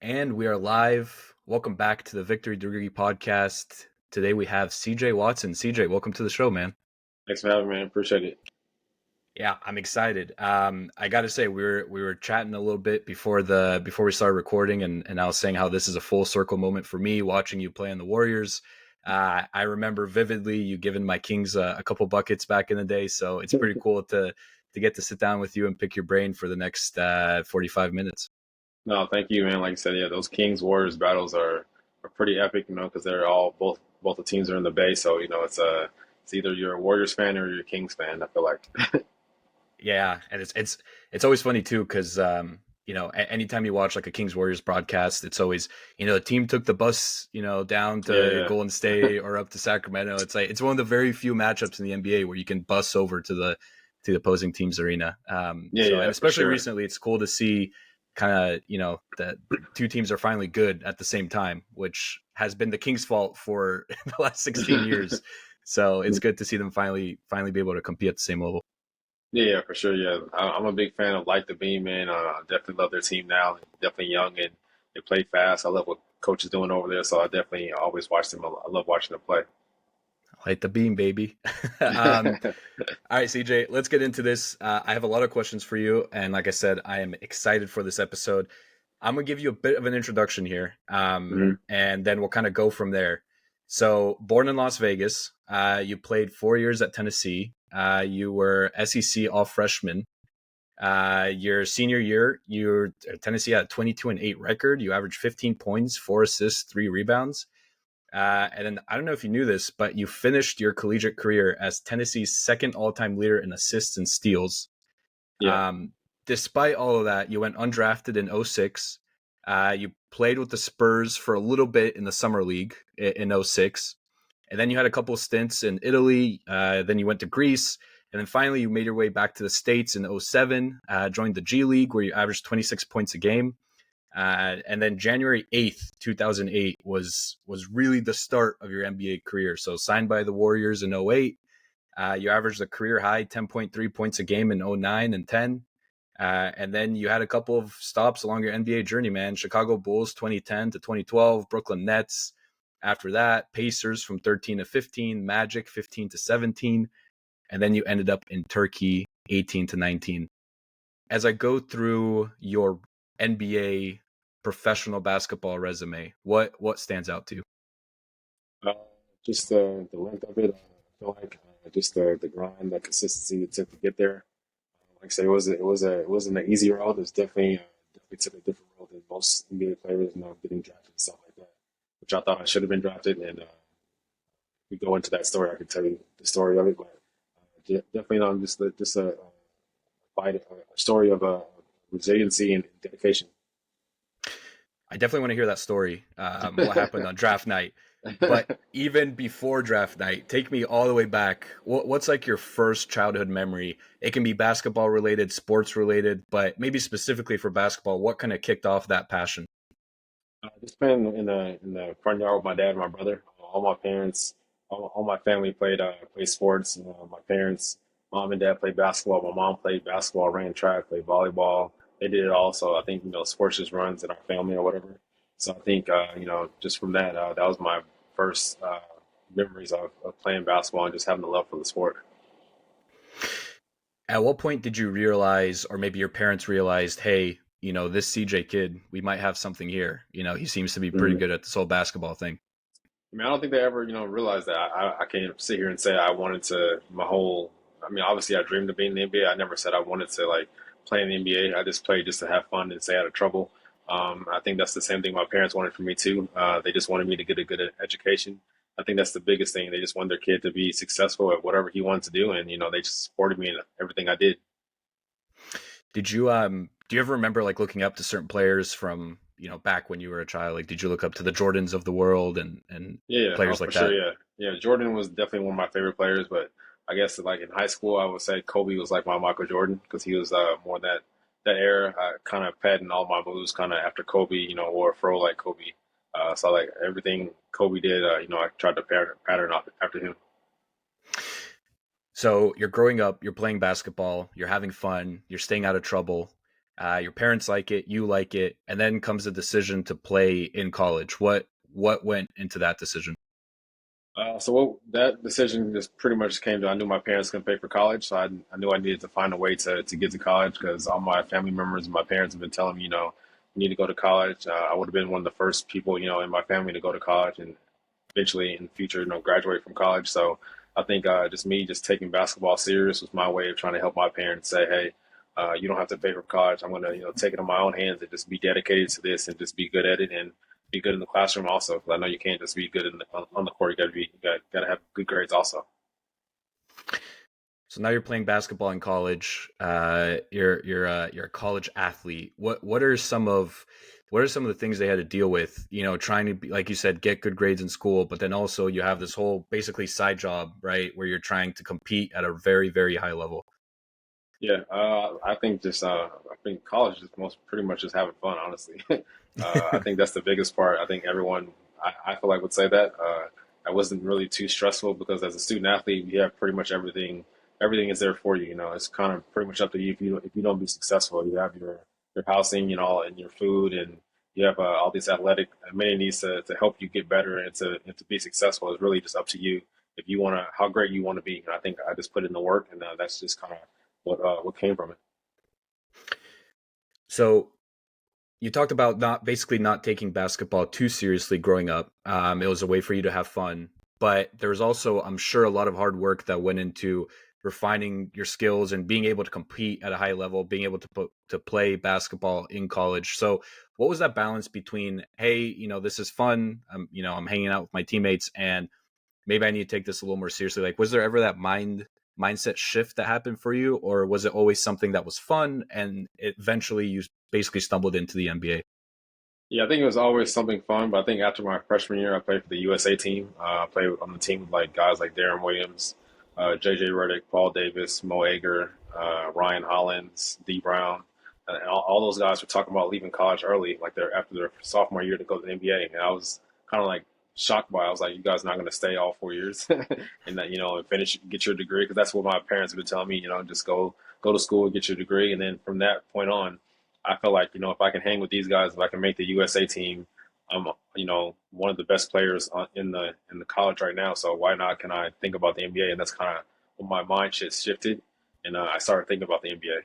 And we are live. Welcome back to the Victory Degree podcast. Today we have CJ Watson. CJ, welcome to the show, man. Thanks for having me, man. Appreciate it. Yeah, I'm excited. I got to say, we were chatting a little bit before we started recording, and I was saying how this is a full circle moment for me watching you play in the Warriors. I remember vividly you giving my Kings a couple buckets back in the day, so it's pretty cool to get to sit down with you and pick your brain for the next 45 minutes. No, thank you, man. Like I said, yeah, those Kings Warriors battles are pretty epic, because they're all both the teams are in the Bay, so it's either you're a Warriors fan or you're a Kings fan. I feel like. Yeah, and it's always funny too because anytime you watch like a Kings Warriors broadcast, it's always the team took the bus down to Yeah, Golden State or up to Sacramento. It's like it's one of the very few matchups in the NBA where you can bus over to the opposing team's arena. So and yeah, for especially sure. recently, it's cool to see kind of that two teams are finally good at the same time, which has been the Kings' fault for the last 16 years. So it's good to see them finally be able to compete at the same level. Yeah, for sure. Yeah, I'm a big fan of Light the Beam, man. I definitely love their team now. Definitely young and they play fast. I love what coach is doing over there, so I definitely always watch them. I love watching them play. Light the beam, baby. All right, CJ, let's get into this. I have a lot of questions for you. And like I said, I am excited for this episode. I'm going to give you a bit of an introduction here, hmm and then we'll kind of go from there. So, born in Las Vegas, you played 4 years at Tennessee. You were SEC all freshman. Your senior year, Tennessee had a 22-8 record. You averaged 15 points, 4 assists, 3 rebounds. And then I don't know if you knew this, but you finished your collegiate career as Tennessee's second all-time leader in assists and steals. Yeah. Um, Despite all of that, you went undrafted in '06. You played with the Spurs for a little bit in the summer league in '06, and then you had a couple of stints in Italy. Then you went to Greece, and then finally you made your way back to the States in '07. Joined the G League where you averaged 26 points a game. And then January 8th, 2008 was really the start of your NBA career. So signed by the Warriors in '08. You averaged a career high 10.3 points a game in '09 and 10. And then you had a couple of stops along your NBA journey, man. Chicago Bulls 2010 to 2012, Brooklyn Nets after that, Pacers from 13 to 15, Magic 15 to 17, and then you ended up in Turkey 18 to 19. As I go through your NBA professional basketball resume, what stands out to you? Uh, just the length of it. I feel like just the grind, the consistency it took to get there. Like I say, it wasn't an easy road. It was definitely took a different road than most NBA players, getting drafted and stuff like that. Which I thought I should have been drafted, and we go into that story. I can tell you the story of it, but definitely just a fight, a story of resiliency and dedication. I definitely want to hear that story. What happened on draft night? But even before draft night, take me all the way back. What's like your first childhood memory? It can be basketball related, sports related, but maybe specifically for basketball, what kind of kicked off that passion? Just playing in the front yard with my dad and my brother. All my parents, all my family played sports. My parents, mom and dad played basketball. My mom played basketball, ran track, played volleyball. They did it all. So I think sports just runs in our family or whatever. So I think just from that, that was my first memories of playing basketball and just having the love for the sport. At what point did you realize, or maybe your parents realized, hey, this CJ kid, we might have something here. He seems to be pretty Mhm. good at this whole basketball thing. I mean, I don't think they ever, realized that. I can't sit here and say I wanted to my whole. I mean, obviously, I dreamed of being in the NBA. I never said I wanted to like play in the NBA. I just played just to have fun and stay out of trouble. I think that's the same thing my parents wanted for me too. They just wanted me to get a good education. I think that's the biggest thing. They just want their kid to be successful at whatever he wanted to do, and they just supported me in everything I did. Did you do you ever remember like looking up to certain players from, back when you were a child? Like did you look up to the Jordans of the world and Yeah, oh players for like sure. that? Yeah, yeah. Jordan was definitely one of my favorite players, but I guess like in high school, I would say Kobe was like my Michael Jordan because he was more that era. I kind of patterned all my moves kind of after Kobe. Wore a fro like Kobe. So like everything Kobe did, I tried to pattern off after him. So you're growing up, you're playing basketball, you're having fun, you're staying out of trouble. Your parents like it, and then comes the decision to play in college. What went into that decision? That decision just pretty much came to, I knew my parents couldn't pay for college, so I knew I needed to find a way to get to college because all my family members and my parents have been telling me, you need to go to college. I would have been one of the first people, in my family to go to college and eventually in the future, graduate from college. So I think just me just taking basketball serious was my way of trying to help my parents say, hey, you don't have to pay for college. I'm going to, take it in my own hands and just be dedicated to this and just be good at it and be good in the classroom also. Because I know you can't just be good on the court. You got to have good grades also. So now you're playing basketball in college. You're a college athlete. What are some of the things they had to deal with? Trying to be, like you said, get good grades in school, but then also you have this whole basically side job, right, where you're trying to compete at a very, very high level. Yeah, I think college is most pretty much just having fun, honestly. I think that's the biggest part. I think everyone, I feel like would say that. I wasn't really too stressful because as a student athlete, you have pretty much everything. Everything is there for you. It's kind of pretty much up to you. If you don't be successful, you have your housing, and your food, and you have all these athletic amenities to help you get better and to be successful. It's really just up to you if you want to how great you want to be. And I think I just put in the work, and that's just kind of what came from it. So you talked about not taking basketball too seriously growing up. It was a way for you to have fun, but there was also, I'm sure, a lot of hard work that went into refining your skills and being able to compete at a high level, being able to play basketball in college. So, what was that balance between, hey, this is fun, I'm hanging out with my teammates, and maybe I need to take this a little more seriously? Like, was there ever that mindset shift that happened for you, or was it always something that was fun and eventually you basically stumbled into the NBA? Yeah, I think it was always something fun, but I think after my freshman year, I played for the USA team. I played on the team with like guys like Darren Williams, JJ Redick, Paul Davis, Mo Ager, Ryan Hollins, D Brown, and all those guys were talking about leaving college early, like they're after their sophomore year to go to the NBA. And I was kind of like shocked by it. I was like, you guys not going to stay all 4 years and that, and finish, get your degree. Cause that's what my parents have been telling me, just go to school, get your degree. And then from that point on, I feel like, if I can hang with these guys, if I can make the USA team, I'm, one of the best players in the college right now. So why not? Can I think about the NBA? And that's kind of when my mind shifted, and I started thinking about the NBA.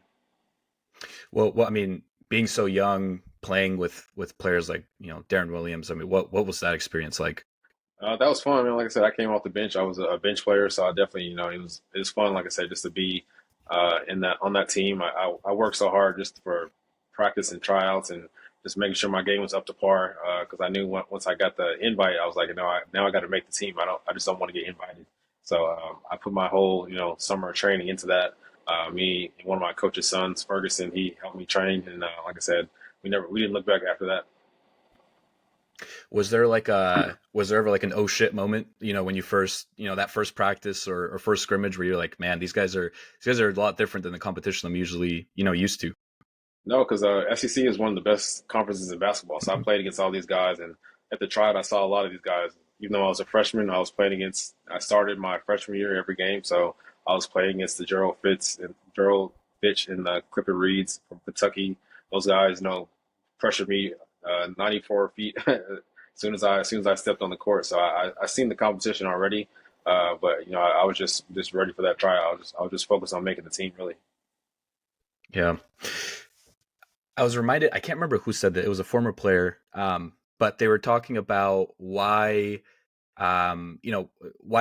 Well, I mean, being so young, playing with players like Darren Williams. I mean, what was that experience like? That was fun. I mean, like I said, I came off the bench. I was a bench player, so I definitely, it was fun. Like I said, just to be in that on that team. I worked so hard just for practice and tryouts and just making sure my game was up to par. Because I knew once I got the invite, I was like, now I got to make the team. I just don't want to get invited. So I put my whole summer training into that. Me and one of my coach's sons, Ferguson, he helped me train, and like I said, we didn't look back after that. Was there ever like an oh shit moment, when you first, that first practice or first scrimmage where you're like, man, these guys are a lot different than the competition I'm usually, used to. No, because SEC is one of the best conferences in basketball. So I played against all these guys, and at the tryout, I saw a lot of these guys. Even though I was a freshman, I was playing against. I started my freshman year every game, so I was playing against the Gerald Fitch and the Clifford Reeds from Kentucky. Those guys, pressured me 94 feet as soon as I stepped on the court. So I seen the competition already, but I was just ready for that tryout. I was just focused on making the team really. Yeah. I was reminded, I can't remember who said that. It was a former player, but they were talking about why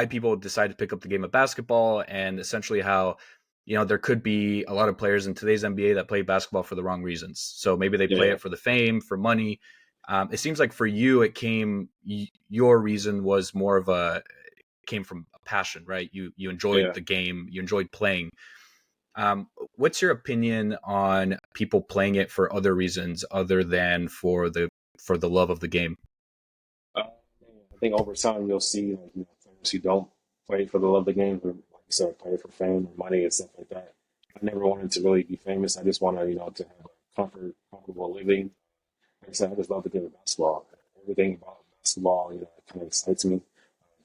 people decide to pick up the game of basketball, and essentially how, there could be a lot of players in today's NBA that play basketball for the wrong reasons. So maybe they play Yeah, it for the fame, for money. It seems like for you, your reason was more of came from a passion, right? You enjoyed yeah. the game, you enjoyed playing. What's your opinion on people playing it for other reasons other than for the love of the game? I think over time you'll see like players who don't play for the love of the game, who like you said, play for fame and money and stuff like that. I never wanted to really be famous. I just wanted to have a comfortable living. Like I said, I just love the game of basketball. Everything about basketball, it kind of excites me.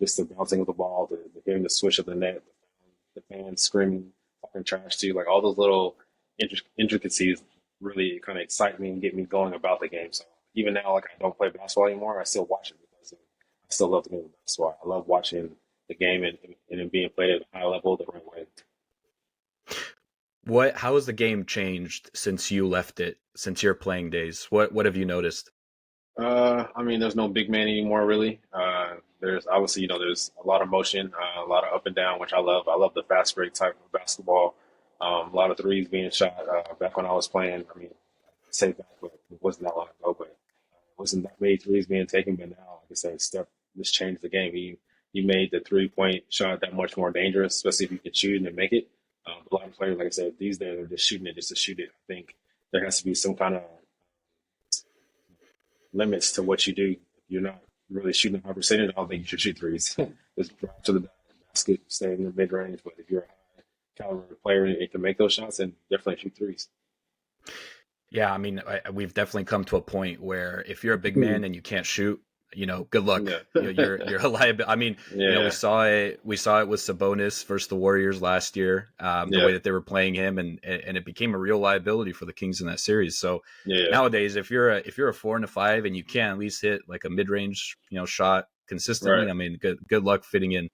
Just the bouncing of the ball, the hearing the swish of the net, the fans screaming, talking trash to you, like all those little intricacies really kind of excite me and get me going about the game. So even now, like I don't play basketball anymore, I still watch it because I still love the game of basketball. I love watching the game and it being played at a high level the right way. How has the game changed since you left it, since your playing days? What have you noticed? I mean, there's no big man anymore, really. There's obviously, there's a lot of motion, a lot of up and down, which I love. I love the fast break type of basketball. A lot of threes being shot. Back when I was playing, I mean, say back, but it wasn't that long ago, but it wasn't that many threes being taken. But now, like I said, Steph just changed the game. He made the 3-point shot that much more dangerous, especially if you can shoot and make it. A lot of players, like I said, these days are just shooting it just to shoot it. I think there has to be some kind of limits to what you do. If you're not really shooting 100%, I don't think you should shoot threes. Just drive to the basket, stay in the mid range. But if you're a high caliber player and can make those shots, then definitely shoot threes. Yeah, I mean, we've definitely come to a point where if you're a big man and you can't shoot, good luck. Yeah, You're a liability. I mean, we yeah, saw it. We saw it with Sabonis versus the Warriors last year. The yeah, way that they were playing him, and it became a real liability for the Kings in that series. So yeah. nowadays, if you're a 4 and a 5 and you can't at least hit like a mid range shot consistently, Right. I mean, good luck fitting in.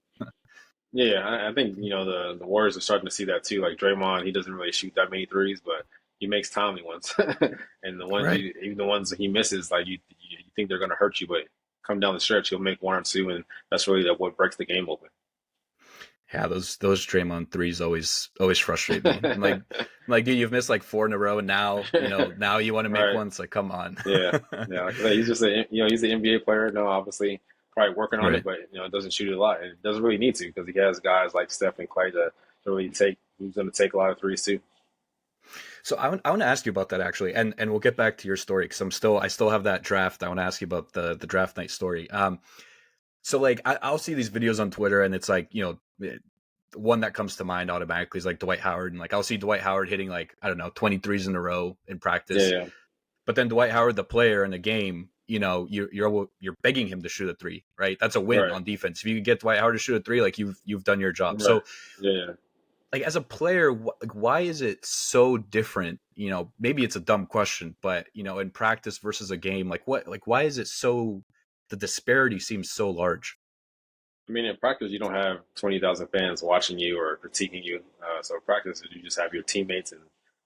Yeah, I think the Warriors are starting to see that too. Like Draymond, he doesn't really shoot that many threes, but he makes timely ones, and the ones Right. even the ones that he misses, like you think they're going to hurt you, but come down the stretch, he'll make one or two, and that's really what breaks the game open. Yeah, those Draymond threes always frustrate me. I'm like, dude, you've missed like 4 in a row, and now you want to make Right. one. It's like, come on. Yeah. Yeah. Like I said, he's just he's an NBA player. No, obviously, probably working on it, Right. but doesn't shoot it a lot, and it doesn't really need to because he has guys like Steph and Clay to really take. Who's going to take a lot of threes too. So I want to ask you about that actually, and we'll get back to your story because I still have that draft. I want to ask you about the draft night story. So like I'll see these videos on Twitter, and it's like one that comes to mind automatically is like Dwight Howard, and like I'll see Dwight Howard hitting like I don't know 23s in a row in Yeah. practice, Yeah. but then Dwight Howard, the player in the game, you're begging him to shoot a three, right? That's a win Right. on defense. If you can get Dwight Howard to shoot a three, like you've done your job. Right. So Yeah. like as a player, like why is it so different? Maybe it's a dumb question, but in practice versus a game, like why is it so? The disparity seems so large. I mean, in practice, you don't have 20,000 fans watching you or critiquing you. So in practice, you just have your teammates and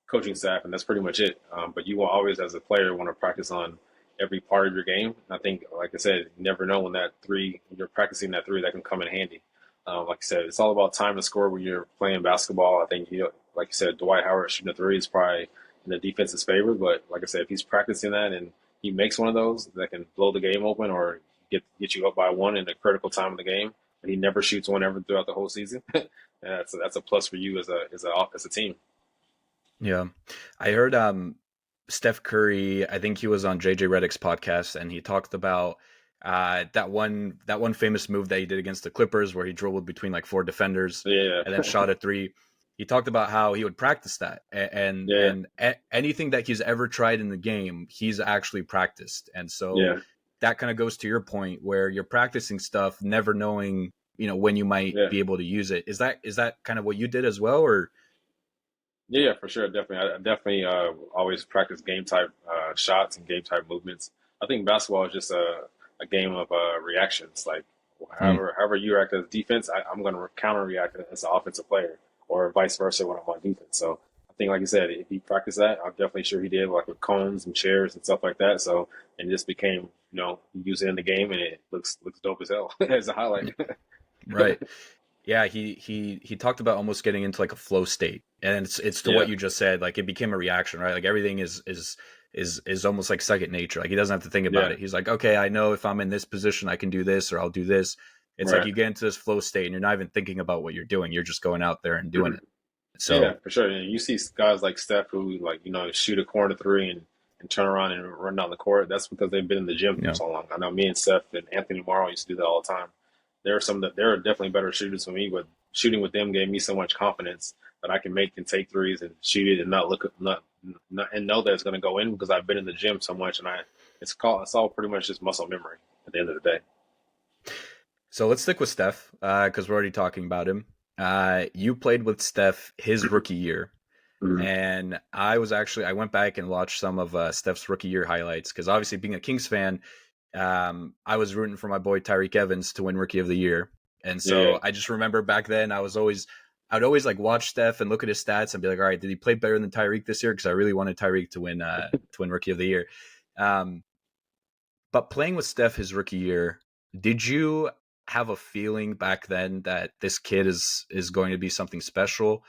coaching staff, and that's pretty much it. But you will always, as a player, want to practice on every part of your game. I think, like I said, you never know when that three, when you're practicing that three, that can come in handy. Like I said, it's all about time to score when you're playing basketball. I think, like you said, Dwight Howard shooting a three is probably in the defense's favor. But like I said, if he's practicing that and he makes one of those that can blow the game open or get you up by one in a critical time of the game, but he never shoots one ever throughout the whole season. That's a plus for you as a team. Yeah, I heard Steph Curry. I think he was on JJ Redick's podcast, and he talked about that one famous move that he did against the Clippers, where he dribbled between like 4 defenders Yeah, and then shot a three. He talked about how he would practice that, and yeah, and anything that he's ever tried in the game, he's actually practiced. And so yeah, that kind of goes to your point, where you're practicing stuff, never knowing when you might yeah, be able to use it. Is that kind of what you did as well, or? yeah, for sure, definitely. I definitely always practice game type shots and game type movements. I think basketball is just a game of reactions. Like Hmm. however you react as defense, I'm going to counter react as an offensive player, or vice versa when I'm on defense. So I think, like you said, if he practiced that, I'm definitely sure he did, like with cones and chairs and stuff like that. So and it just became, he used it in the game, and it looks dope as hell as a highlight. Right. Yeah, he talked about almost getting into like a flow state, and it's to what Yeah, you just said. Like it became a reaction, right? Like everything is almost like second nature. Like he doesn't have to think about yeah, it. He's like, okay, I know if I'm in this position, I can do this, or I'll do this. It's like right. you get into this flow state, and you're not even thinking about what you're doing. You're just going out there and doing Mhm. it. Yeah, So for sure. And you see guys like Steph who like shoot a corner three and turn around and run down the court. That's because they've been in the gym for yeah, so long. I know me and Steph and Anthony Morrow used to do that all the time. There are definitely better shooters than me, but shooting with them gave me so much confidence that I can make and take threes and shoot it and not and know that it's going to go in because I've been in the gym so much, and it's all pretty much just muscle memory at the end of the day. so let's stick with Steph because we're already talking about him. You played with Steph his rookie year. Mhm. And I went back and watched some of Steph's rookie year highlights because obviously being a Kings fan, I was rooting for my boy Tyreek Evans to win Rookie of the Year, and Yeah, so yeah. I just remember back then I'd always like watch Steph and look at his stats and be like, all right, did he play better than Tyreek this year? Because I really wanted Tyreek to win Rookie of the Year. Um, but playing with Steph his rookie year, did you have a feeling back then that this kid is going to be something special?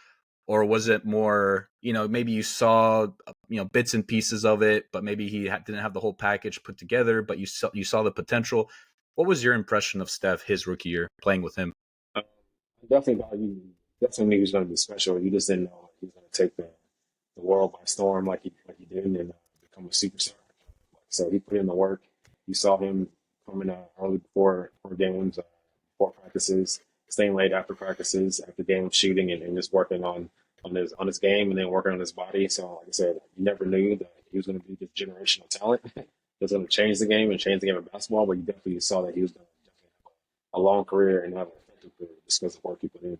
Or was it more, maybe you saw, bits and pieces of it, but maybe didn't have the whole package put together, but you saw the potential. What was your impression of Steph his rookie year playing with him? Um, I definitely thought you definitely knew he was going to be special. You just didn't know he was going to take the world by storm like he did and become a superstar. So he put in the work. You saw him coming early before games, before practices, staying late after practices, after games, shooting and just working on his game and then working on his body. So like I said, you never knew that he was going to be this generational talent. He was going to change the game and change the game of basketball, but you definitely saw that he was going to definitely have a long career and have an effective career just because of the work he put in.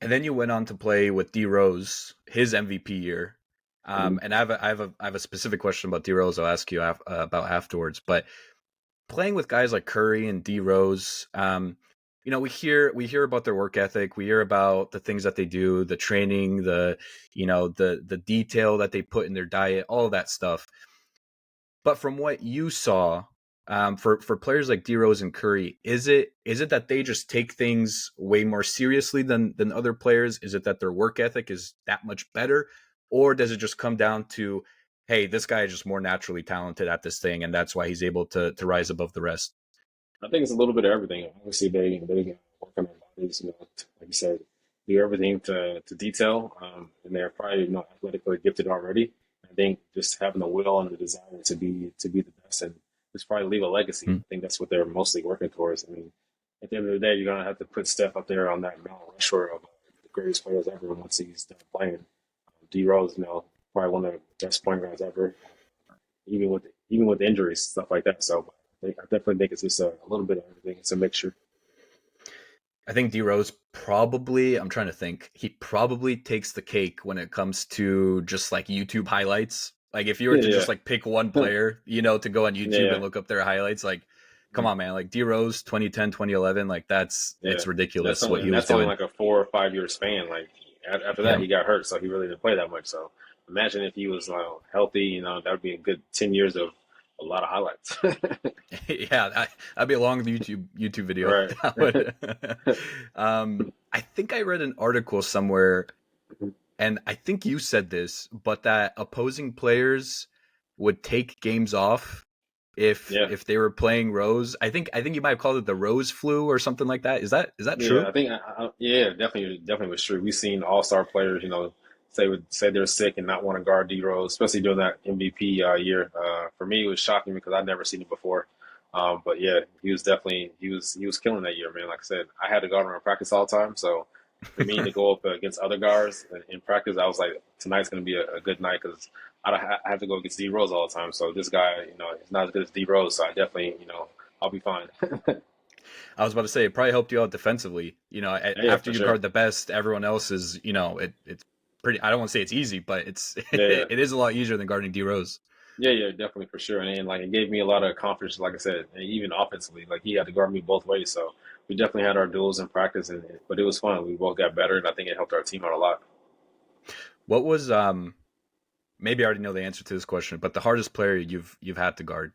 And then you went on to play with D Rose, his MVP year. Mhm. And I have a specific question about D Rose. I'll ask you about afterwards. But playing with guys like Curry and D Rose, we hear about their work ethic. We hear about the things that they do, the training, the detail that they put in their diet, all of that stuff. But from what you saw, for players like D Rose and Curry, is it that they just take things way more seriously than other players? Is it that their work ethic is that much better, or does it just come down to, hey, this guy is just more naturally talented at this thing, and that's why he's able to rise above the rest? I think it's a little bit of everything. Obviously, they work on their bodies, like you said, do everything to detail, and they're probably athletically gifted already. I think just having the will and the desire to be the best and just probably leave a legacy. Hmm. I think that's what they're mostly working towards. I mean, at the end of the day, you're gonna have to put Steph up there on that Mount Rushmore of the greatest players ever once he's done playing. D Rose, probably one of the best point guards ever, even with injuries, stuff like that. So I definitely think it's just a little bit of everything. It's a mixture. I think D Rose probably, I'm trying to think, he probably takes the cake when it comes to just like YouTube highlights. Like if you were to Yeah, just like pick one yeah, player, to go on YouTube yeah, and look up their highlights, like come on, man, like D Rose 2010, 2011, like yeah. it's ridiculous what he was That's only doing. like a 4 or 5 year span. Like after that, Yeah. he got hurt, so he really didn't play that much. So imagine if he was healthy. That would be a good 10 years of a lot of highlights. Yeah, that'd be a long YouTube video. Right. That would. I think I read an article somewhere, and I think you said this, but that opposing players would take games off if Yeah. if they were playing Rose. I think you might have called it the Rose flu or something like that. Is that Yeah, true? I think, yeah, definitely was true. We've seen all-star players, say they're sick and not want to guard D Rose, especially during that MVP year. For me, it was shocking because I'd never seen it before. But yeah, he was killing that year, man. Like I said, I had to guard him in practice all the time, so for me to go up against other guards in practice, I was like, tonight's going to be a good night because I have to go against D Rose all the time. So this guy, is not as good as D Rose, so I definitely, I'll be fine. I was about to say it probably helped you out defensively. Yeah, After for you sure. guard the best, everyone else is, it's pretty. I don't want to say it's easy, but it's Yeah, yeah. it is a lot easier than guarding D Rose. Yeah, yeah, definitely for sure. And like it gave me a lot of confidence, like I said, and even offensively. Like he had to guard me both ways. So we definitely had our duels in practice but it was fun. We both got better and I think it helped our team out a lot. What was maybe I already know the answer to this question, but the hardest player you've had to guard?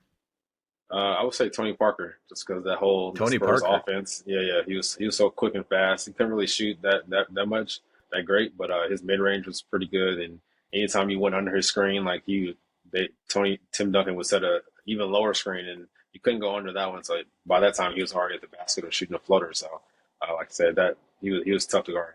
I would say Tony Parker, just because that whole the Tony Spurs Parker. offense. Yeah, yeah, he was so quick and fast. He couldn't really shoot that much, that great, but his mid range was pretty good. And anytime you went under his screen, like Tim Duncan would set a even lower screen, and you couldn't go under that one. So by that time, he was already at the basket or shooting a floater. So, like I said, that he was tough to guard.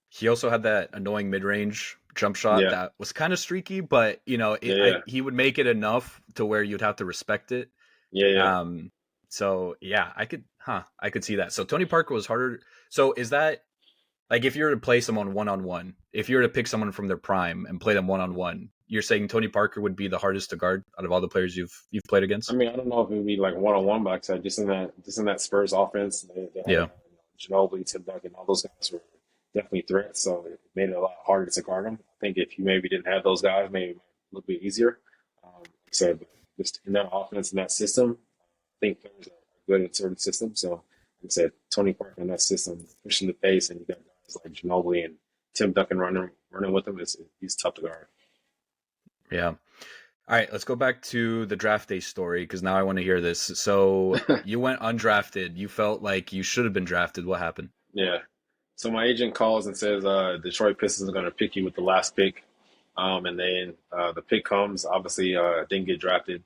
He also had that annoying mid-range jump shot Yeah, that was kind of streaky, but yeah, yeah, he would make it enough to where you'd have to respect it. yeah, yeah. Um, so yeah, I could see that. So Tony Parker was harder. So is that like if you were to play someone one on one, if you were to pick someone from their prime and play them one on one, you're saying Tony Parker would be the hardest to guard out of all the players you've played I against? mean, I don't know if it would be like one on one, but like I said, just in that Spurs offense, they had Yeah. Ginobili, Tim Duncan, all those guys were definitely threats. So it made it a lot harder to guard them. I think if you maybe didn't have those guys, maybe it might be a little bit easier. Like I said, but just in that offense in that system, I think players are good in certain systems. So like I said, Tony Parker in that system, pushing the pace, and you got guys like Ginobili and Tim Duncan running with him. He's tough to guard. Yeah. All right, let's go back to the draft day story because now I want to hear this. So you went undrafted. You felt like you should have been drafted. What happened? Yeah. So my agent calls and says Detroit Pistons are going to pick you with the last pick. And then the pick comes. Obviously, didn't get drafted.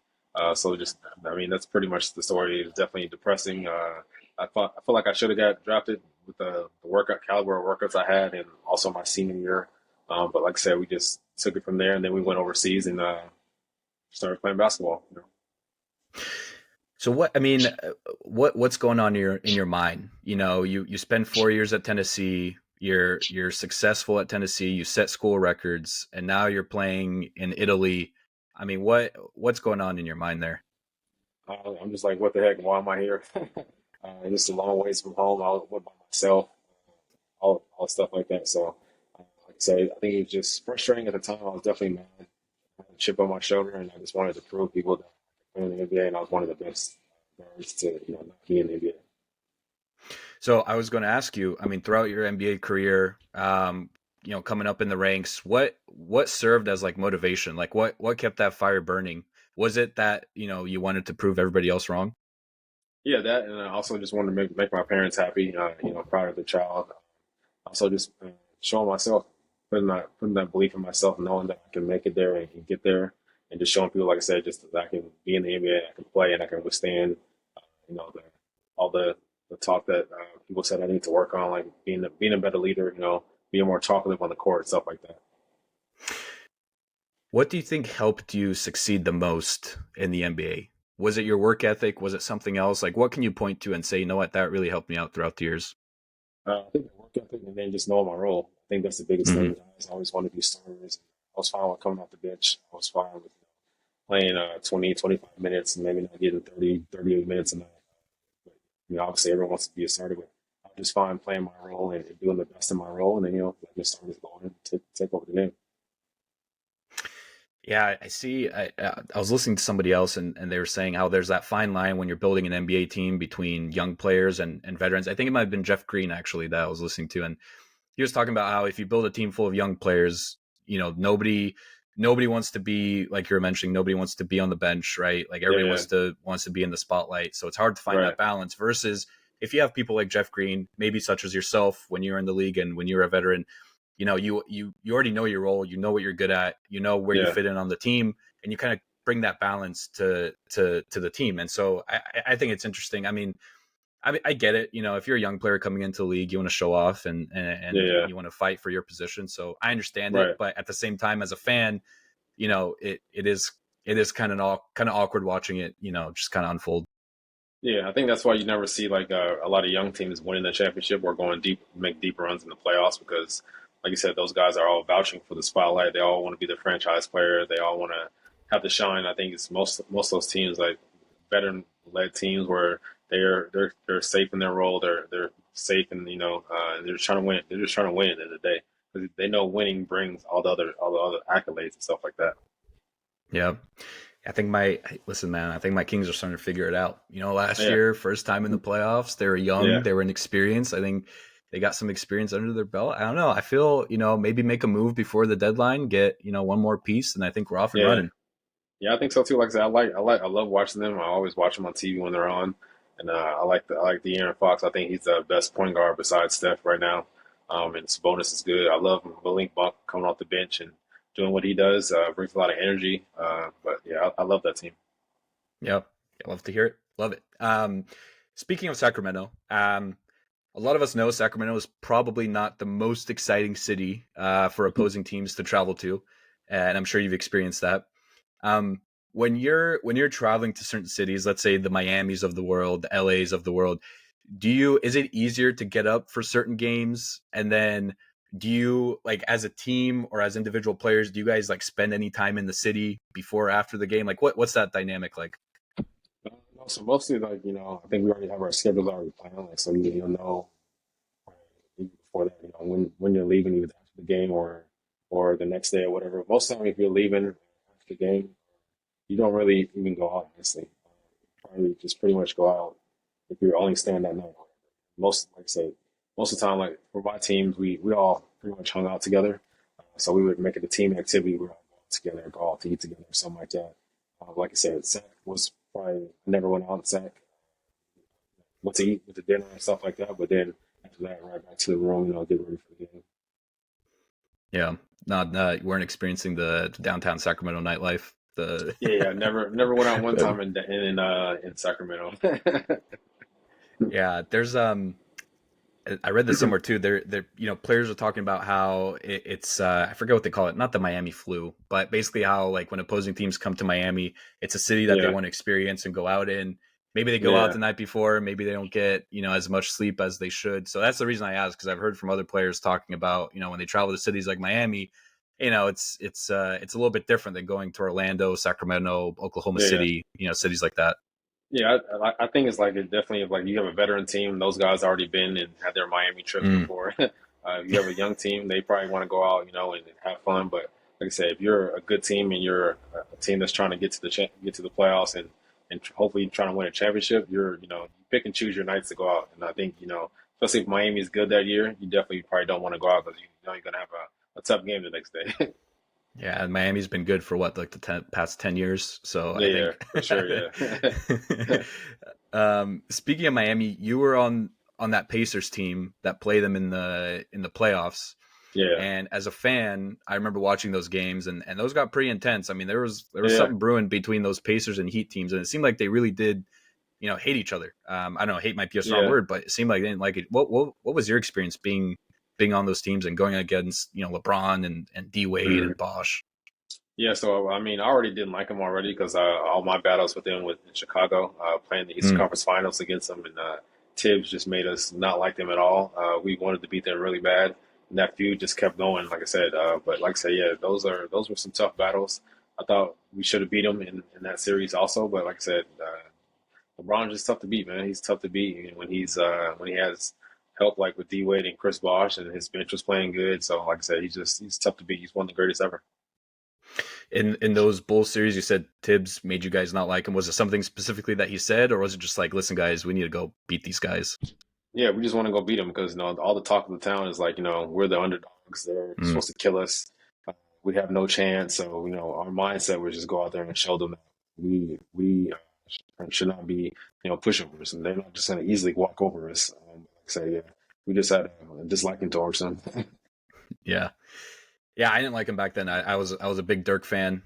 So just, I mean, that's pretty much the story. It's definitely depressing. I feel like I should have got drafted with the workout caliber of workouts I had, and also my senior year. But like I said, we just took it from there, and then we went overseas and started playing basketball. So what I mean, what's going on in your mind? You know, you spend 4 years at Tennessee. You're successful at Tennessee. You set school records, and now you're playing in Italy. I mean, what's going on in your mind there? I'm just like, what the heck? Why am I here? Just a long ways from home. I went by myself, all stuff like that. So, like I say, I think it was just frustrating at the time. I was definitely mad. I had a chip on my shoulder, and I just wanted to prove people that I could play in the NBA, and I was one of the best guards to not be in the NBA. So I was going to ask you. I mean, throughout your NBA career, coming up in the ranks, what served as like motivation? Like what kept that fire burning? Was it that you wanted to prove everybody else wrong? Yeah, that, and I also just wanted to make my parents happy. Proud of the child. Also, just showing myself, putting that belief in myself, knowing that I can make it there and can get there, and just showing people, like I said, just that I can be in the NBA, I can play, and I can withstand, all the talk that people said I need to work on, like being a better leader, being more talkative on the court, stuff like that. What do you think helped you succeed the most in the NBA? Was it your work ethic? Was it something else? Like, what can you point to and say, you know what, that really helped me out throughout the years? I think the work ethic and then just knowing my role. I think that's the biggest Hmm. thing. I always wanted to be starters. I was fine with coming off the bench. I was fine with playing 20, 25 minutes and maybe not getting 30, 38 minutes a night. But, obviously everyone wants to be a starter, but I'm just fine playing my role and doing the best in my role. And then, letting the starters go on and take over the game. Yeah, I see. I was listening to somebody else, and they were saying how there's that fine line when you're building an NBA team between young players and veterans. I think it might have been Jeff Green actually that I was listening to, and he was talking about how if you build a team full of young players, nobody wants to be like you were mentioning. Nobody wants to be on the bench, right? Like everybody Yeah, wants to be in the spotlight. So it's hard to find right. that balance. Versus if you have people like Jeff Green, maybe such as yourself, when you're in the league and when you're a veteran, you already know your role. You know what you're good at. You know where you Yeah, fit in on the team, and you kind of bring that balance to the team. And so I think it's interesting. I get it. If you're a young player coming into the league, you want to show off yeah, and yeah, you want to fight for your position. So I understand it, right. but at the same time, as a fan, it is kind of awkward watching it, just kind of unfold. Yeah, I think that's why you never see like a lot of young teams winning the championship or going deep, make deep runs in the playoffs because, like you said, those guys are all vouching for the spotlight. They all want to be the franchise player. They all want to have the shine. I think it's most of those teams like veteran led teams where they're safe in their role. They're safe and and they're just trying to win. They're just trying to win at the end of the day because they know winning brings all the other accolades and stuff like that. Yeah. Listen, man, I think my Kings are starting to figure it out. Last Yeah, year, first time in the playoffs, they were young, yeah, they were inexperienced. I think they got some experience under their belt. I don't know. I feel, maybe make a move before the deadline, get, one more piece, and I think we're off and yeah. running. Yeah, I think so too. Like I said, I love watching them. I always watch them on TV when they're on, and I like the Aaron Fox. I think he's the best point guard besides Steph right now. And Sabonis is good. I love Malik Monk coming off the bench and doing what he does. Brings a lot of energy. But yeah, I love that team. Yep. I love to hear it. Love it. Speaking of Sacramento, a lot of us know Sacramento is probably not the most exciting city for opposing teams to travel to, and I'm sure you've experienced that. Um, when you're traveling to certain cities, let's say the Miamis of the world, the LAs of the world, is it easier to get up for certain games? And then do you like as a team or as individual players, do you guys like spend any time in the city before or after the game? Like what's that dynamic like? No, so mostly like I think we already have our schedules already planned. Like so you'll know before that. When you're leaving, either after the game or the next day or whatever. Most of the time, if you're leaving after the game, you don't really even go out. Honestly, probably just pretty much go out if you're only staying that night. Most, like I said, most of the time, like for my teams, we all pretty much hung out together. So we would make it a team activity. We would all go out together, go out to eat together, or something like that. Like I said, Zach was probably I never went out. Zach went to eat with the dinner and stuff like that. But then after that, right back to the room, get ready for the game. Yeah, not you weren't experiencing the downtown Sacramento nightlife. The Yeah, never went out one time in Sacramento. yeah, there's I read this somewhere too. Players are talking about how it's I forget what they call it, not the Miami flu, but basically how like when opposing teams come to Miami, it's a city that they Yeah, want to experience and go out in. Maybe they go out yeah, the night before, maybe they don't get as much sleep as they should. So that's the reason I asked, because I've heard from other players talking about when they travel to cities like Miami, it's a little bit different than going to Orlando, Sacramento, Oklahoma yeah. City, cities like that. Yeah, I think it's like it definitely like you have a veteran team. Those guys already been and had their Miami trips Mm. before. You have a young team; they probably want to go out, and have fun. But like I said, if you're a good team and you're a team that's trying to get to get to the playoffs and hopefully trying to win a championship, you pick and choose your nights to go out. And I think especially if Miami is good that year, you definitely probably don't want to go out because you know you're gonna have a tough game the next day. Yeah, and Miami's been good for what, like the past 10 years. So I Yeah, think. for sure. Yeah, Speaking of Miami, you were on that Pacers team that play them in the playoffs. yeah, And as a fan, I remember watching those games, and those got pretty intense. I mean, there was yeah, something brewing between those Pacers and Heat teams, and it seemed like they really did, hate each other. I don't know, hate might be a strong yeah. word, but it seemed like they didn't like it. What was your experience being on those teams and going against LeBron and D Wade Mhm. and Bosh? Yeah, so I mean, I already didn't like him already because all my battles with him in Chicago, playing the Eastern Mm. Conference Finals against them, and Tibbs just made us not like them at all. We wanted to beat them really bad, and that feud just kept going. Like I said, but like I said, yeah, those were some tough battles. I thought we should have beat him in that series also, but like I said, LeBron's just tough to beat, man. He's tough to beat when he has help like with D Wade and Chris Bosh, and his bench was playing good. So like I said, he's tough to beat. He's one of the greatest ever. In those Bulls series, you said Tibbs made you guys not like him. Was it something specifically that he said, or was it just like, listen, guys, we need to go beat these guys? Yeah, we just want to go beat them because all the talk of the town is like we're the underdogs. They're Mm. supposed to kill us. Uh, we have no chance. So our mindset was just go out there and show them that we should not be pushovers, and they're not just going to easily walk over us. Like I say, yeah, we just had a disliking towards them. Yeah, yeah, I didn't like him back then. I was a big Dirk fan.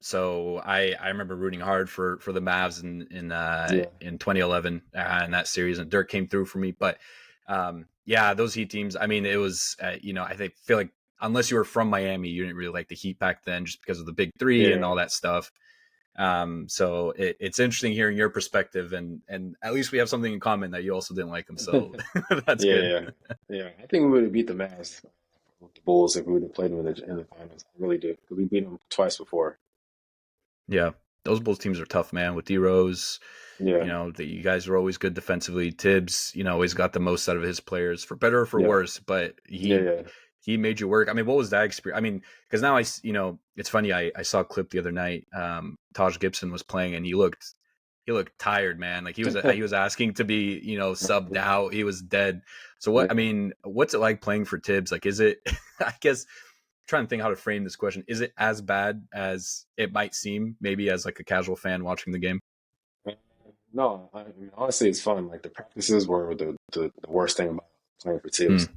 So I remember rooting hard for the Mavs Yeah, in 2011 in that series, and Dirk came through for me. But yeah, those Heat teams. I mean, it was feel like unless you were from Miami, you didn't really like the Heat back then, just because of the Big Three and yeah, all that stuff. So it's interesting hearing your perspective, and at least we have something in common, that you also didn't like them. So that's yeah, good. yeah, yeah. I think we would have beat the Mavs with the Bulls if we would have played them in the finals. I really do because we beat them twice before. Yeah, those Bulls teams are tough, man. With D Rose, Yeah, you guys are always good defensively. Tibbs, always got the most out of his players, for better or for yeah, worse. But yeah, he yeah. he made you work. I mean, what was that experience? I mean, because now it's funny. I saw a clip the other night. Taj Gibson was playing, and he looked tired, man. Like he was asking to be subbed out. He was dead. So what? I Yeah. mean, what's it like playing for Tibbs? Like, is it? I guess trying to think how to frame this question. Is it as bad as it might seem, maybe as like a casual fan watching the game? No, I mean, honestly, it's fun. Like the practices were the worst thing about playing for Mm. Tibbs,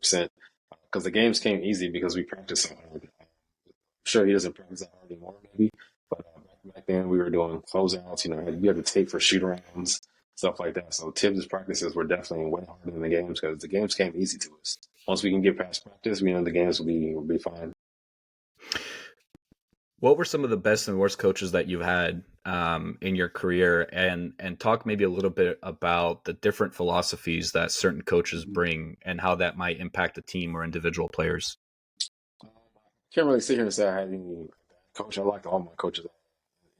100%. Because the games came easy because we practiced so hard. I'm sure he doesn't practice that hard anymore, maybe. But back then, we were doing closeouts. You had to tape for shoot arounds, stuff like that. So Tibbs' practices were definitely way harder than the games because the games came easy to us. Once we can get past practice, we know the games will be fine. What were some of the best and worst coaches that you've had in your career, and talk maybe a little bit about the different philosophies that certain coaches bring and how that might impact a team or individual players? Can't really sit here and say I had any coach. I liked all my coaches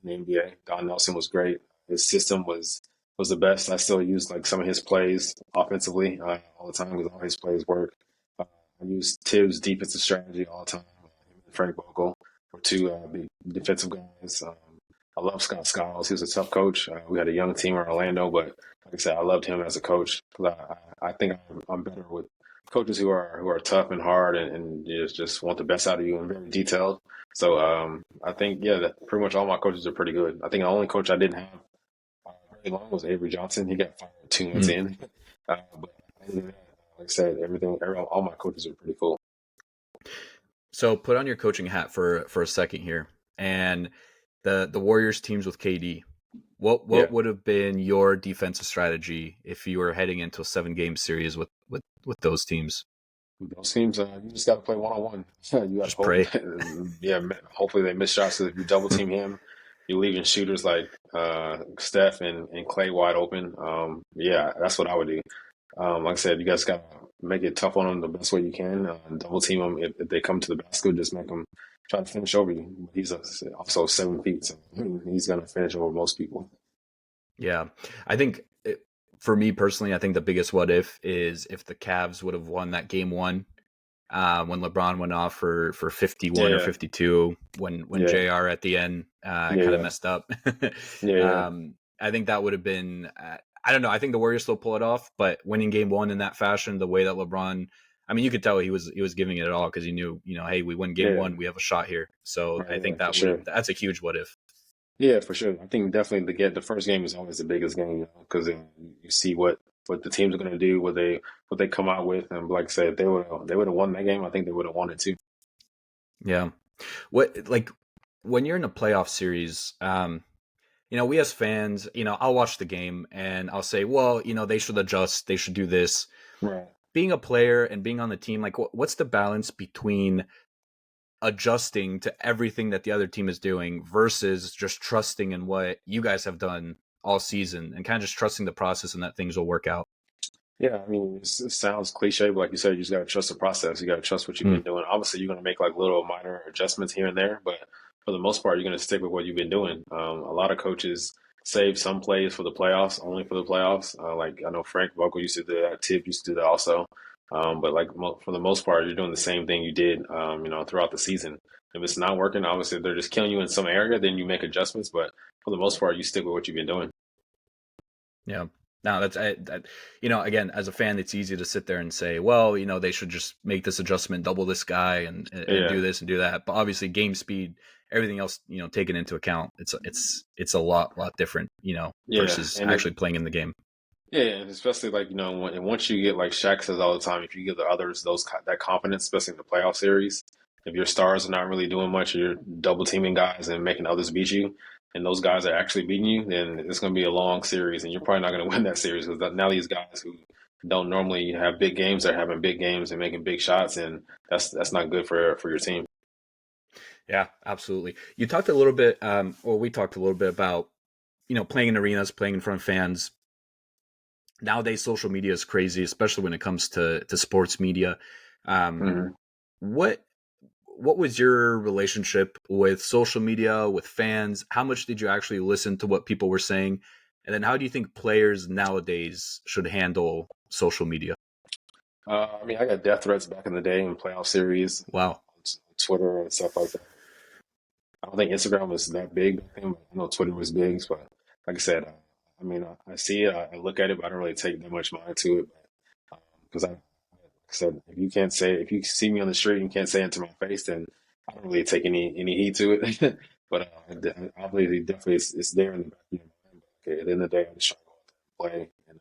in the NBA. Don Nelson was great. His system was was the best. I still use like some of his plays offensively all the time because all his plays work. I use Tibbs' defensive strategy all the time. Him and Frank Vogel were two big defensive guys. I love Scott Skiles. He was a tough coach. We had a young team in Orlando, but like I said, I loved him as a coach because I think I'm better with coaches who are tough and hard and just want the best out of you and very detailed. So I think that pretty much all my coaches are pretty good. I think the only coach I didn't have very long was Avery Johnson. He got fired 2 months Mm. in. But other than that, like I said, all my coaches are pretty cool. So put on your coaching hat for a second here, and the Warriors teams with KD. What Yeah, would have been your defensive strategy if you were heading into a 7-game series with those teams? with those teams, you just got to play 1-on-1. You got to Just hope, pray. hopefully they miss shots. 'Cause if you double team him, you're leaving shooters like Steph and Clay wide open. Yeah, that's what I would do. Like I said, you guys got to make it tough on them the best way you can. Double team them if they come to the basket. Just make them try to finish over you. He's also 7 feet, so he's gonna finish over most people. Yeah, I think for me personally, I think the biggest what if is if the Cavs would have won that game one when LeBron went off for 51 or Yeah, 52 when yeah, JR at the end yeah, kind of yeah, messed up. yeah, yeah, I think that would have been. I don't know. I think the Warriors still pull it off, but winning game one in that fashion, the way that LeBron, I mean, you could tell he was giving it all because he knew, hey, we win game yeah. one, we have a shot here. So Right, I yeah, think for that sure. that's a huge what if. Yeah, for sure. I think definitely the first game is always the biggest game, because you see what the teams are going to do, what they come out with, and like I said, if they would have won that game, I think they would have won it too. Yeah. What like when you're in a playoff series, we as fans, I'll watch the game and I'll say, well, they should adjust, they should do this. Right. Being a player and being on the team, like what's the balance between adjusting to everything that the other team is doing versus just trusting in what you guys have done all season and kind of just trusting the process and that things will work out? Yeah, I mean, it sounds cliche, but like you said, you just got to trust the process. You got to trust what you've Mm, been doing. Obviously, you're going to make like little minor adjustments here and there, but for the most part, you're going to stick with what you've been doing. A lot of coaches save some plays for the playoffs, only for the playoffs. Like I know Frank Vogel used to do that. Tip used to do that also. But like for the most part, you're doing the same thing you did, throughout the season. If it's not working, obviously if they're just killing you in some area, then you make adjustments. But for the most part, you stick with what you've been doing. yeah. No, again, as a fan, it's easy to sit there and say, well, they should just make this adjustment, double this guy and Yeah, do this and do that. But obviously game speed, everything else, taken into account, it's a lot different, yeah, versus and actually playing in the game. yeah, and especially like and once you get like Shaq says all the time, if you give the others that confidence, especially in the playoff series, if your stars are not really doing much, or you're double teaming guys and making others beat you, and those guys are actually beating you, then it's going to be a long series, and you're probably not going to win that series because now these guys who don't normally have big games are having big games and making big shots, and that's not good for your team. Yeah, absolutely. You talked a little bit, or we talked a little bit about, playing in arenas, playing in front of fans. Nowadays, social media is crazy, especially when it comes to sports media. Um, Hmm. what what was your relationship with social media, with fans? How much did you actually listen to what people were saying? And then how do you think players nowadays should handle social media? I mean, I got death threats back in the day in playoff series, Wow. on Twitter and stuff like that. I don't think Instagram was that big back then, but I know Twitter was big. But like I said, I mean, I see it, I look at it, but I don't really take that much mind to it. Because like I said, if you see me on the street and you can't say it to my face, then I don't really take any heed to it. But obviously, definitely, it's there in the back of your mind. But okay, at the end of the day, I'm just trying to go out there and play. And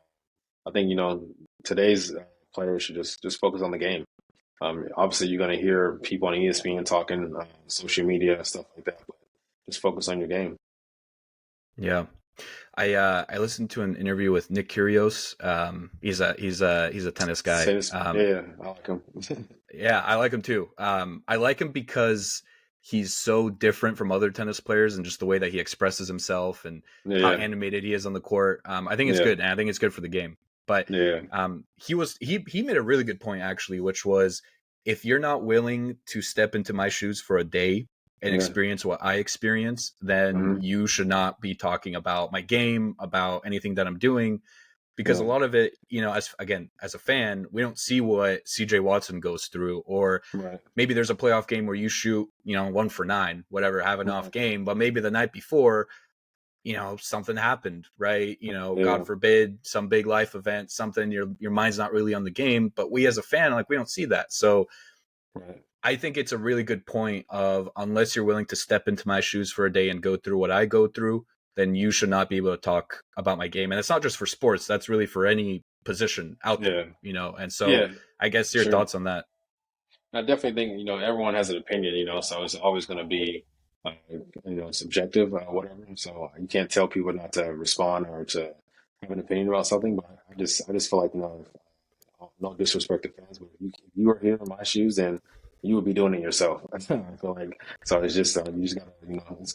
I think today's players should just focus on the game. Obviously, you're going to hear people on ESPN talking, social media and stuff like that, but just focus on your game. Yeah. I listened to an interview with Nick Kyrgios. He's a tennis guy. Say this, yeah, I like him. Yeah, I like him too. I like him because he's so different from other tennis players and just the way that he expresses himself and how Yeah, animated he is on the court. I think it's yeah, good, and I think it's good for the game. But yeah, he made a really good point actually, which was if you're not willing to step into my shoes for a day, and Yeah. experience what I experience, then Hmm. you should not be talking about my game, about anything that I'm doing, because a Yeah. lot of it, as a fan, we don't see what CJ Watson goes through, or Right. maybe there's a playoff game where you shoot, 1 for 9, whatever, have an off Right. game, but maybe the night before, something happened, right? God Yeah. forbid, some big life event, something, your mind's not really on the game, but we as a fan, like, we don't see that. So Right. I think it's a really good point of, unless you're willing to step into my shoes for a day and go through what I go through, then you should not be able to talk about my game. And it's not just for sports, that's really for any position out there, Yeah. And so Yeah. I guess your Sure. thoughts on that. I definitely think, everyone has an opinion, so it's always going to be, subjective, whatever. So you can't tell people not to respond or to have an opinion about something. But I just feel like, no disrespect to fans, but if you were here in my shoes, then you would be doing it yourself. I feel like, so it's just, you just gotta,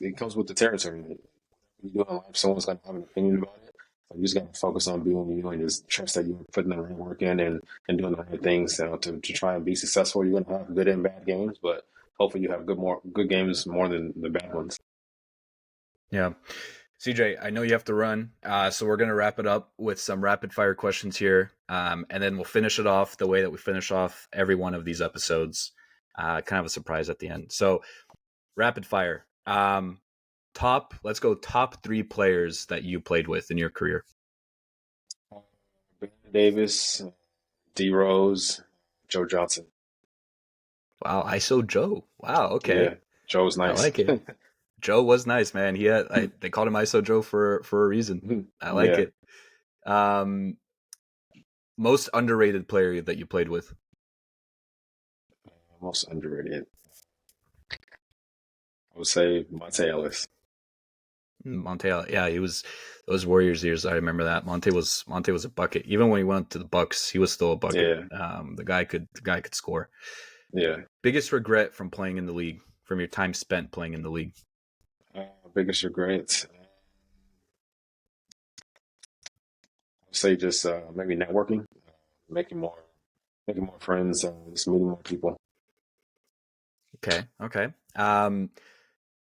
it comes with the territory. You do it in life, someone's gonna have an opinion about it. So you just gotta focus on being you and just trust that you're putting the right work in and doing the right things, to try and be successful. You're gonna have good and bad games, but hopefully you have good games more than the bad ones. Yeah. CJ, I know you have to run, so we're going to wrap it up with some rapid fire questions here, and then we'll finish it off the way that we finish off every one of these episodes, kind of a surprise at the end. So, rapid fire. Let's go top 3 players that you played with in your career. Ben Davis, D Rose, Joe Johnson. Wow, ISO Joe. Wow, Yeah, okay, Joe was I nice. like it. Joe was nice, man. They called him ISO Joe for a reason. I like Yeah, it. Um, Most underrated player that you played with. most underrated. I would say Monte Ellis. Monte, yeah, he was those Warriors years. I remember that Monte was a bucket. Even when he went to the Bucks, he was still a bucket. Yeah, The guy could score. yeah. Biggest regret from playing in the league, from your time spent playing in the league. Biggest regrets. I would say just maybe networking, making more, making more friends, just meeting more people. Okay.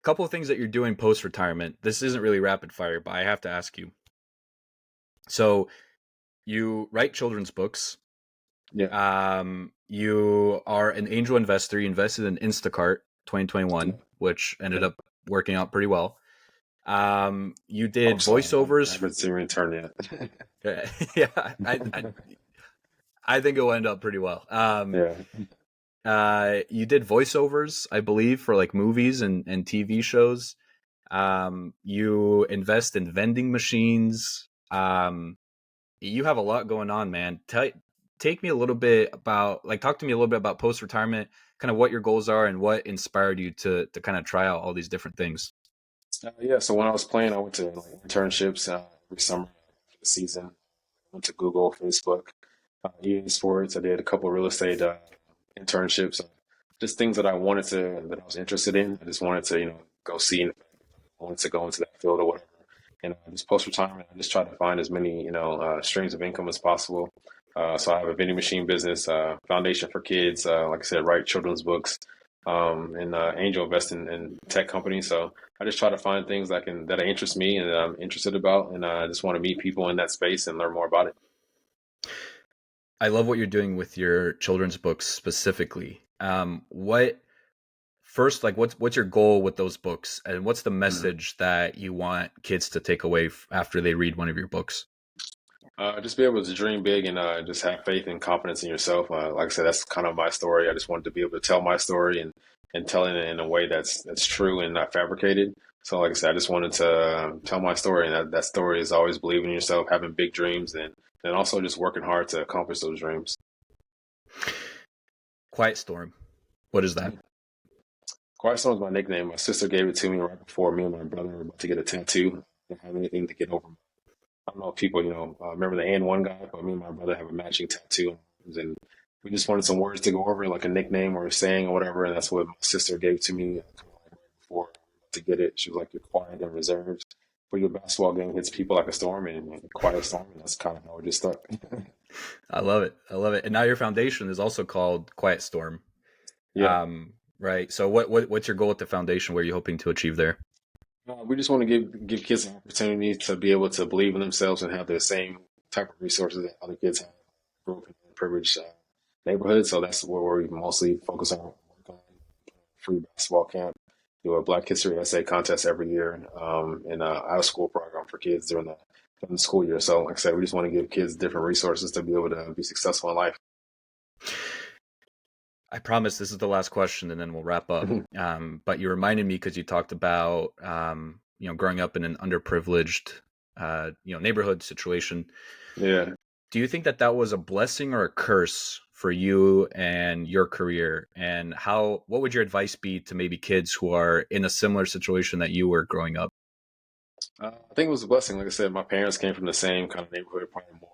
Couple of things that you're doing post retirement. This isn't really rapid fire, but I have to ask you. So you write children's books. Yeah, You are an angel investor. You invested in Instacart yeah. 2021, which ended Yeah. up working out pretty well. You did Also, I voiceovers. haven't seen return yet. Yeah, I think it'll end up pretty well. Yeah. You did voiceovers, I believe, for like movies and TV shows. You invest in vending machines. You have a lot going on, man. Take me a little bit about, like, talk to me a little bit about post retirement, kind of what your goals are and what inspired you to kind of try out all these different things. Yeah. So when I was playing, I went to like internships every summer after the season. Went to Google, Facebook, EA Sports. I did a couple of real estate internships. Just things that I was interested in. I just wanted to, go see. And I wanted to go into that field or whatever. And just post retirement, I just try to find as many, streams of income as possible. So I have a vending machine business, foundation for kids. Like I said, write children's books, and angel invest in tech companies. So I just try to find things that interest me and that I'm interested about, and I just want to meet people in that space and learn more about it. I love what you're doing with your children's books specifically. What first, like, what's your goal with those books, and what's the Mhm. message that you want kids to take away after they read one of your books? Just be able to dream big and just have faith and confidence in yourself. Like I said, that's kind of my story. I just wanted to be able to tell my story and tell it in a way that's true and not fabricated. So, like I said, I just wanted to tell my story, and that story is always believing in yourself, having big dreams, and also just working hard to accomplish those dreams. Quiet Storm. What is that? Quiet Storm is my nickname. My sister gave it to me right before me and my brother were about to get a tattoo. I didn't have anything to get over. I don't know if people, remember the and one guy, but me and my brother have a matching tattoo, and we just wanted some words to go over, like a nickname or a saying or whatever, and that's what my sister gave to me kind of like right before to get it. She was like, "You're quiet and reserved, but your basketball game hits people like a storm, and quiet storm," and that's kind of how it just stuck. I love it. And now your foundation is also called Quiet Storm. Yeah, Um, Right. So what's your goal at the foundation? What are you hoping to achieve there? We just want to give kids an opportunity to be able to believe in themselves and have the same type of resources that other kids have. Grew up in a privileged neighborhood, so that's where we mostly focus on. Work on free basketball camp, do a Black History essay contest every year, and out of school program for kids during the school year. So, like I said, we just want to give kids different resources to be able to be successful in life. I promise this is the last question, and then we'll wrap up. But you reminded me because you talked about growing up in an underprivileged neighborhood situation. Yeah. Do you think that that was a blessing or a curse for you and your career? And what would your advice be to maybe kids who are in a similar situation that you were growing up? I think it was a blessing. Like I said, my parents came from the same kind of neighborhood, probably more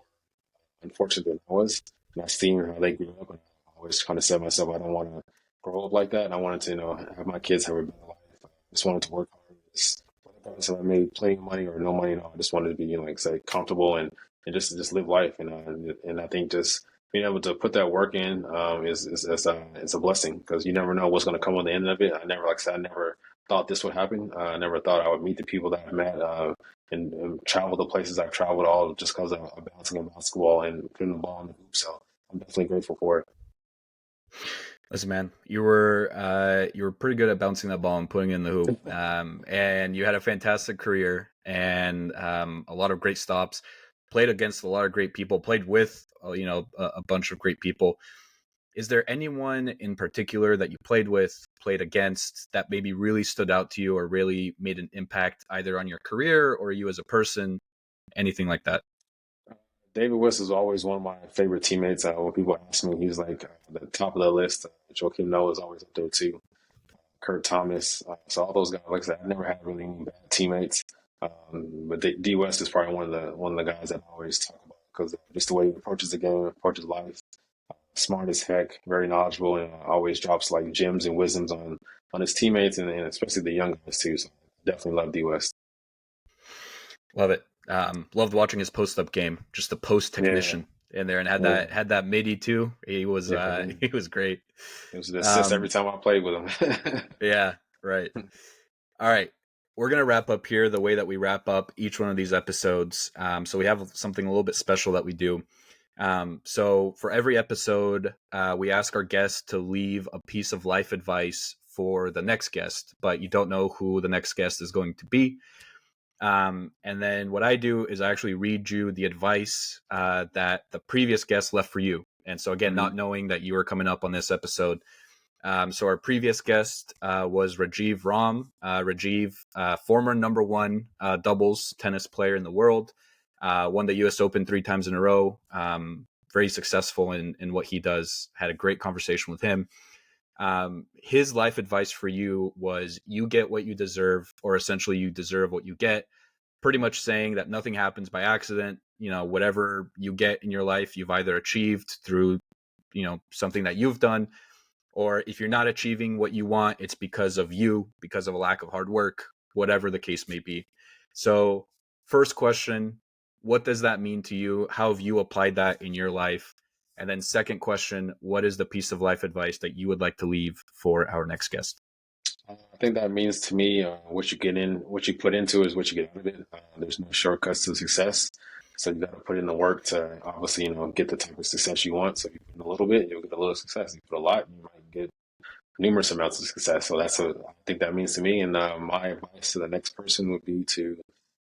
unfortunate than I was. And I seen how they grew up, and I always kind of said to myself, I don't want to grow up like that. And I wanted to, have my kids have a better life. I just wanted to work hard. So I made plenty of money or no money. I just wanted to be, like say, comfortable and just live life. And I think just being able to put that work in is a blessing because you never know what's going to come on the end of it. I never, like I said, I never thought this would happen. I never thought I would meet the people that I met. And travel the places I've traveled all just because of bouncing a basketball and putting the ball in the hoop. So I'm definitely grateful for it. Listen, man, you were pretty good at bouncing that ball and putting it in the hoop, and you had a fantastic career and a lot of great stops. Played against a lot of great people. Played with a bunch of great people. Is there anyone in particular that you played against, that maybe really stood out to you or really made an impact either on your career or you as a person, anything like that? David West is always one of my favorite teammates. When people ask me, he's like the top of the list. Joakim Noah is always up there too. Kurt Thomas. So all those guys, like I said, I never had really any bad teammates. But D West is probably one of the guys that I always talk about because just the way he approaches the game, approaches life, smart as heck, very knowledgeable, and always drops like gems and wisdoms on his teammates and especially the young guys too. So definitely love D West. Love it. Loved watching his post-up game. Just the post Yeah, technician in there, and yeah, had that midi too. He was yeah. he was great. It was an assist every Um, time I played with him. yeah, right. All right. We're going to wrap up here the way that we wrap up each one of these episodes. So we have something a little bit special that we do. So for every episode, we ask our guests to leave a piece of life advice for the next guest, but you don't know who the next guest is going to be. And then what I do is I actually read you the advice that the previous guest left for you. And so again, Hmm. not knowing that you were coming up on this episode, so our previous guest was Rajiv Ram. Rajiv, former number one doubles tennis player in the world, won the U.S. Open 3 times in a row. Very successful in what he does. Had a great conversation with him. His life advice for you was you get what you deserve, or essentially you deserve what you get. Pretty much saying that nothing happens by accident. Whatever you get in your life, you've either achieved through, something that you've done, or if you're not achieving what you want, it's because of you, because of a lack of hard work, whatever the case may be. So, first question, what does that mean to you? How have you applied that in your life? And then, second question, what is the piece of life advice that you would like to leave for our next guest? I think that means to me, what you put into is what you get out of it. There's no shortcuts to success. So you got to put in the work to obviously, get the type of success you want. So if you put in a little bit, you'll get a little success. If you put a lot, you might get numerous amounts of success. So that's what I think that means to me. And my advice to the next person would be to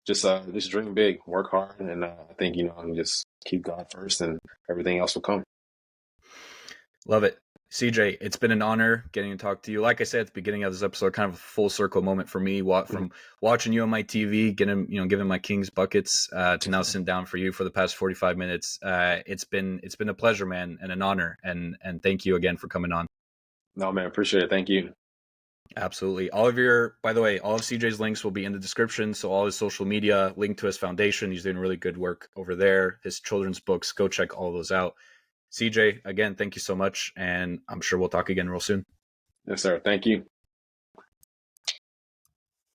just dream big, work hard, and I think and just keep God first, and everything else will come. Love it. CJ, it's been an honor getting to talk to you. Like I said at the beginning of this episode, kind of a full circle moment for me, from watching you on my TV, giving my Kings buckets to now sitting down for you for the past 45 minutes. It's been a pleasure, man, and an honor. And thank you again for coming on. No, man, appreciate it. Thank you. Absolutely. By the way, all of CJ's links will be in the description. So all his social media, link to his foundation. He's doing really good work over there. His children's books, go check all those out. CJ, again, thank you so much. And I'm sure we'll talk again real soon. Yes, sir. Thank you.